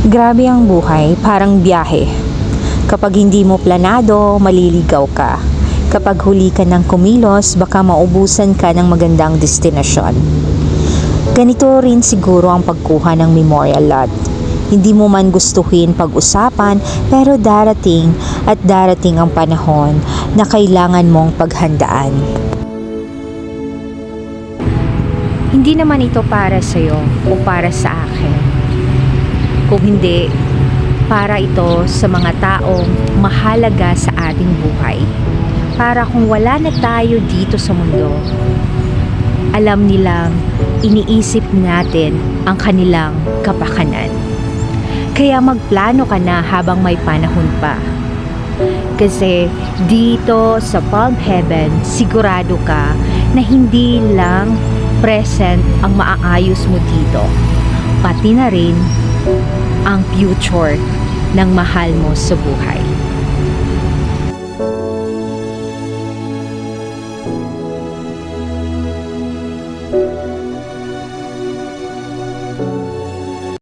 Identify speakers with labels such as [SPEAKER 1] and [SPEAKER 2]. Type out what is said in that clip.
[SPEAKER 1] Grabe ang buhay, parang biyahe. Kapag hindi mo planado, maliligaw ka. Kapag huli ka ng kumilos, baka maubusan ka ng magandang destinasyon. Ganito rin siguro ang pagkuha ng memorial lot. Hindi mo man gustuhin pag-usapan, pero darating at darating ang panahon na kailangan mong paghandaan. Hindi naman ito para sa'yo o para sa akin. Kung hindi, para ito sa mga taong mahalaga sa ating buhay. Para kung wala na tayo dito sa mundo, alam nilang iniisip natin ang kanilang kapakanan. Kaya magplano ka na habang may panahon pa. Kasi dito sa Palm Heaven, sigurado ka na hindi lang present ang maaayos mo dito, pati na rin ang future ng mahal mo sa buhay.